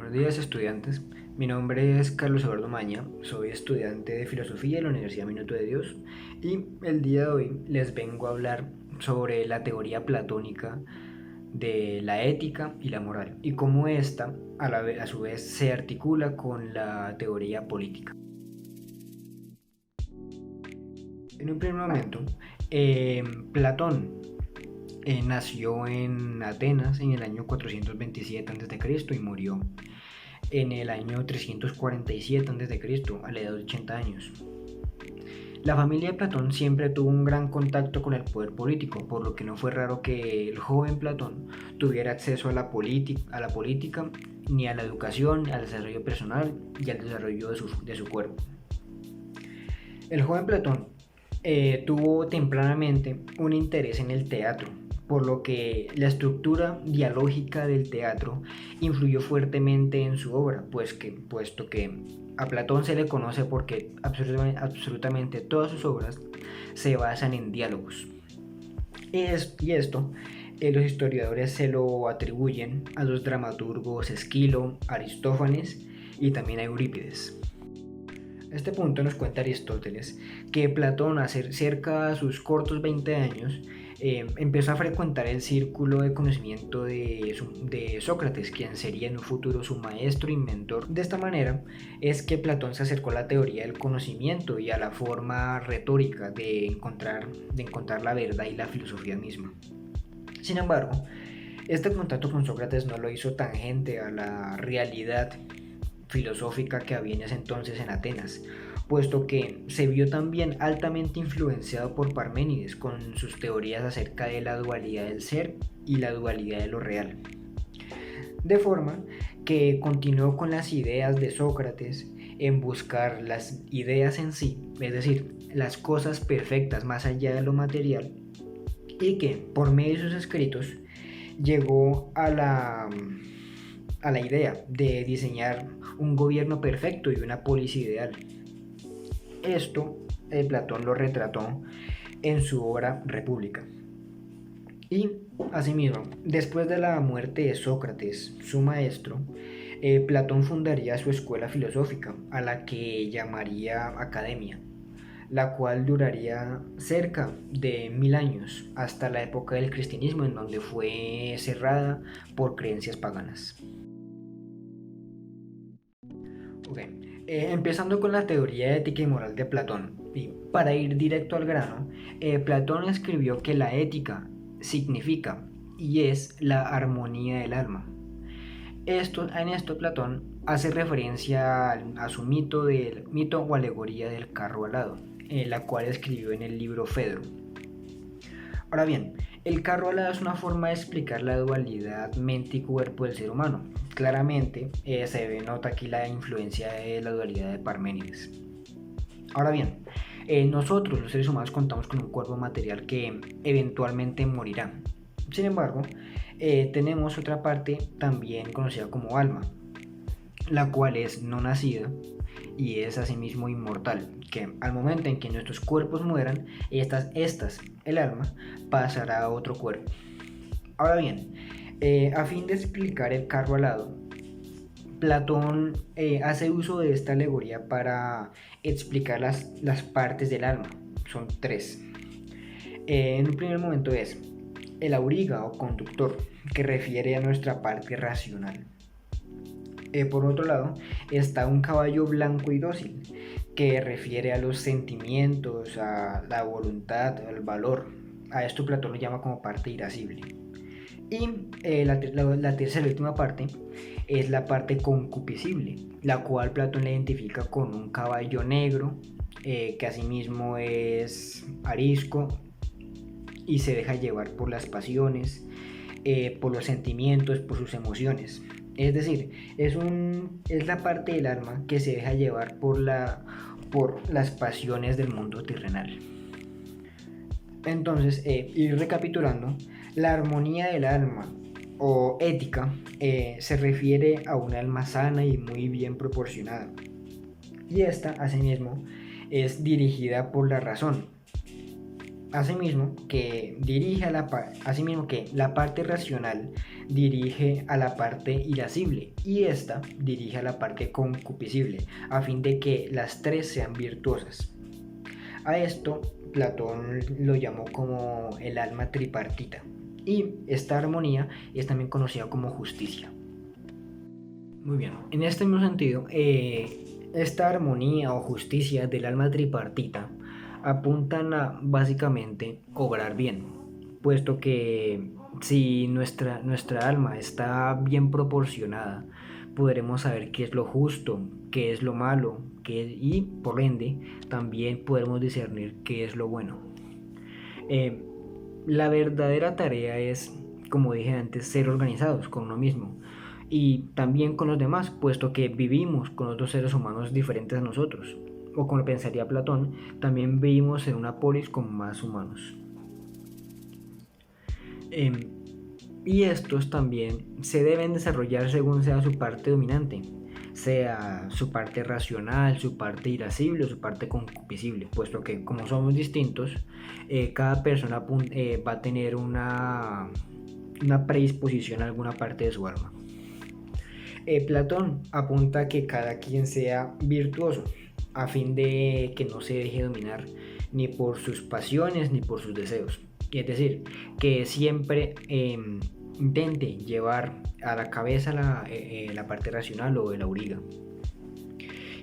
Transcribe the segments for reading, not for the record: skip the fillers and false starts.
Buenos días, estudiantes. Mi nombre es Carlos Eduardo Maña, soy estudiante de Filosofía en la Universidad Minuto de Dios y el día de hoy les vengo a hablar sobre la teoría platónica de la ética y la moral y cómo ésta a su vez se articula con la teoría política. En un primer momento, Platón nació en Atenas en el año 427 a.C. y murió en el año 347 a.C., a la edad de 80 años. La familia de Platón siempre tuvo un gran contacto con el poder político, por lo que no fue raro que el joven Platón tuviera acceso a la política, ni a la educación, al desarrollo personal y al desarrollo de su cuerpo. El joven Platón tuvo tempranamente un interés en el teatro, por lo que la estructura dialógica del teatro influyó fuertemente en su obra, puesto que a Platón se le conoce porque absolutamente todas sus obras se basan en diálogos. Y esto los historiadores se lo atribuyen a los dramaturgos Esquilo, Aristófanes y también a Eurípides. A este punto nos cuenta Aristóteles que Platón, a cerca de sus cortos 20 años, empezó a frecuentar el círculo de conocimiento de Sócrates, quien sería en un futuro su maestro y mentor. De esta manera es que Platón se acercó a la teoría del conocimiento y a la forma retórica de encontrar la verdad y la filosofía misma. Sin embargo, este contacto con Sócrates no lo hizo tangente a la realidad filosófica que había en ese entonces en Atenas, puesto que se vio también altamente influenciado por Parménides con sus teorías acerca de la dualidad del ser y la dualidad de lo real. De forma que continuó con las ideas de Sócrates en buscar las ideas en sí, es decir, las cosas perfectas más allá de lo material, y que por medio de sus escritos llegó a la idea de diseñar un gobierno perfecto y una polis ideal. Esto Platón lo retrató en su obra República. Y asimismo, después de la muerte de Sócrates, su maestro, Platón fundaría su escuela filosófica, a la que llamaría Academia, la cual duraría cerca de 1000 años, hasta la época del cristianismo, en donde fue cerrada por creencias paganas. Empezando con la teoría ética y moral de Platón, y para ir directo al grano, Platón escribió que la ética significa y es la armonía del alma. En esto Platón hace referencia a su mito o alegoría del carro alado, la cual escribió en el libro Fedro. Ahora bien, el carro alado es una forma de explicar la dualidad mente y cuerpo del ser humano. Claramente se nota aquí la influencia de la dualidad de Parménides. Ahora bien, nosotros los seres humanos contamos con un cuerpo material que eventualmente morirá. Sin embargo, tenemos otra parte también conocida como alma, la cual es no nacida y es asimismo inmortal, que al momento en que nuestros cuerpos mueran, el alma, pasará a otro cuerpo. Ahora bien, a fin de explicar el carro alado, Platón hace uso de esta alegoría para explicar las partes del alma. Son tres. En un primer momento es el auriga o conductor, que refiere a nuestra parte racional. Por otro lado está un caballo blanco y dócil, que refiere a los sentimientos, a la voluntad, al valor. A esto Platón lo llama como parte irascible. Y la tercera y última parte es la parte concupiscible, la cual Platón la identifica con un caballo negro, que asimismo es arisco y se deja llevar por las pasiones, por los sentimientos, por sus emociones. Es decir, es la parte del alma que se deja llevar por las pasiones del mundo terrenal. Entonces, ir recapitulando, la armonía del alma o ética se refiere a un alma sana y muy bien proporcionada. Y esta, asimismo, es dirigida por la razón. Asimismo que la parte racional dirige a la parte irascible y esta dirige a la parte concupiscible, a fin de que las tres sean virtuosas. A esto Platón lo llamó como el alma tripartita, y esta armonía es también conocida como justicia. Muy bien, en este mismo sentido, esta armonía o justicia del alma tripartita apuntan a básicamente obrar bien, puesto que si nuestra alma está bien proporcionada, podremos saber qué es lo justo, qué es lo malo, y por ende también podremos discernir qué es lo bueno. Eh, la verdadera tarea es, como dije antes, ser organizados con uno mismo y también con los demás, puesto que vivimos con otros seres humanos diferentes a nosotros. O como pensaría Platón, también vivimos en una polis con más humanos. Y estos también se deben desarrollar según sea su parte dominante, sea su parte racional, su parte irascible o su parte concupiscible, puesto que como somos distintos, cada persona va a tener una predisposición a alguna parte de su alma. Platón apunta a que cada quien sea virtuoso, a fin de que no se deje dominar ni por sus pasiones ni por sus deseos. Es decir, que siempre intente llevar a la cabeza la parte racional o el auriga.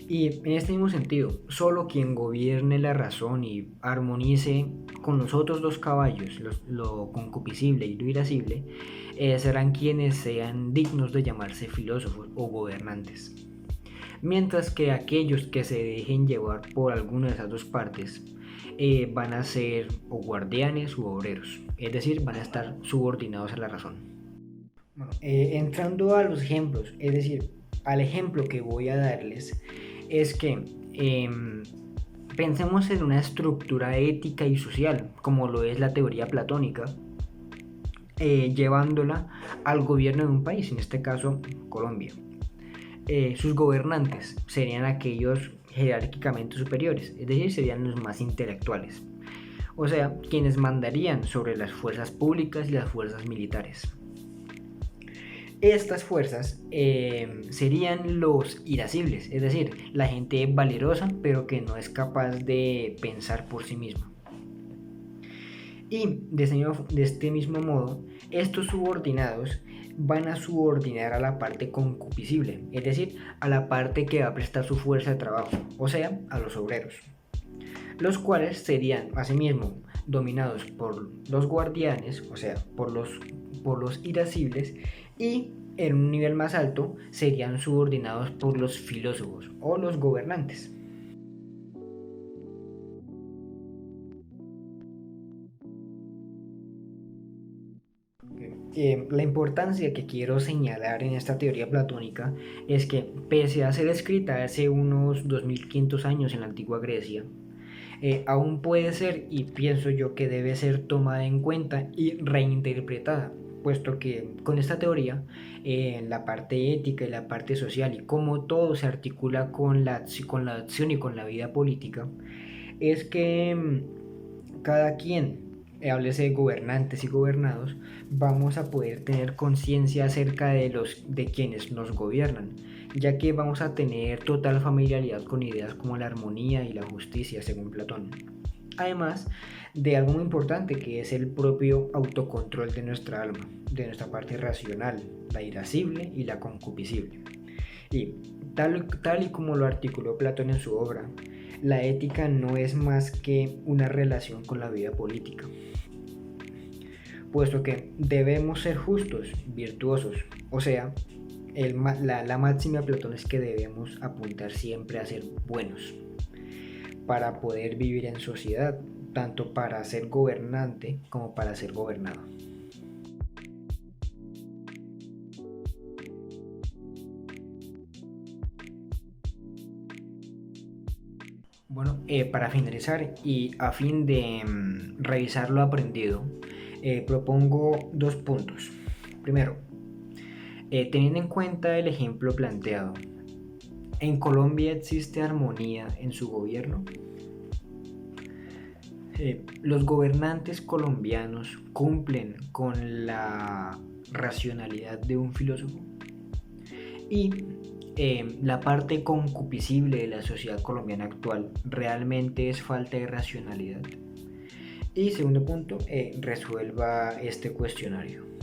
Y en este mismo sentido, solo quien gobierne la razón y armonice con los otros dos caballos, lo concupiscible y lo irascible, serán quienes sean dignos de llamarse filósofos o gobernantes. Mientras que aquellos que se dejen llevar por alguna de esas dos partes van a ser o guardianes u obreros, es decir, van a estar subordinados a la razón. Bueno, entrando a los ejemplos, es decir, al ejemplo que voy a darles, es que pensemos en una estructura ética y social, como lo es la teoría platónica, llevándola al gobierno de un país, en este caso Colombia. Sus gobernantes serían aquellos jerárquicamente superiores, es decir, serían los más intelectuales, o sea, quienes mandarían sobre las fuerzas públicas y las fuerzas militares. Estas fuerzas serían los irascibles, es decir, la gente valerosa pero que no es capaz de pensar por sí misma. Y de este mismo modo, estos subordinados van a subordinar a la parte concupiscible, es decir, a la parte que va a prestar su fuerza de trabajo, o sea, a los obreros, los cuales serían asimismo dominados por los guardianes, o sea, por los irascibles, y en un nivel más alto serían subordinados por los filósofos o los gobernantes. La importancia que quiero señalar en esta teoría platónica es que, pese a ser escrita hace unos 2500 años en la antigua Grecia, aún puede ser, y pienso yo que debe ser tomada en cuenta y reinterpretada, puesto que con esta teoría, la parte ética y la parte social y cómo todo se articula con la acción y con la vida política, es que cada quien, háblese de gobernantes y gobernados, vamos a poder tener conciencia acerca de quienes nos gobiernan, ya que vamos a tener total familiaridad con ideas como la armonía y la justicia, según Platón. Además de algo muy importante, que es el propio autocontrol de nuestra alma, de nuestra parte racional, la irascible y la concupiscible. Y tal y como lo articuló Platón en su obra, la ética no es más que una relación con la vida política, puesto que debemos ser justos, virtuosos, o sea, la máxima de Platón es que debemos apuntar siempre a ser buenos para poder vivir en sociedad, tanto para ser gobernante como para ser gobernado. Bueno, para finalizar y a fin de revisar lo aprendido, propongo dos puntos. Primero, teniendo en cuenta el ejemplo planteado, ¿en Colombia existe armonía en su gobierno? Los gobernantes colombianos cumplen con la racionalidad de un filósofo. Y la parte concupiscible de la sociedad colombiana actual realmente es falta de racionalidad. Y segundo punto, resuelva este cuestionario.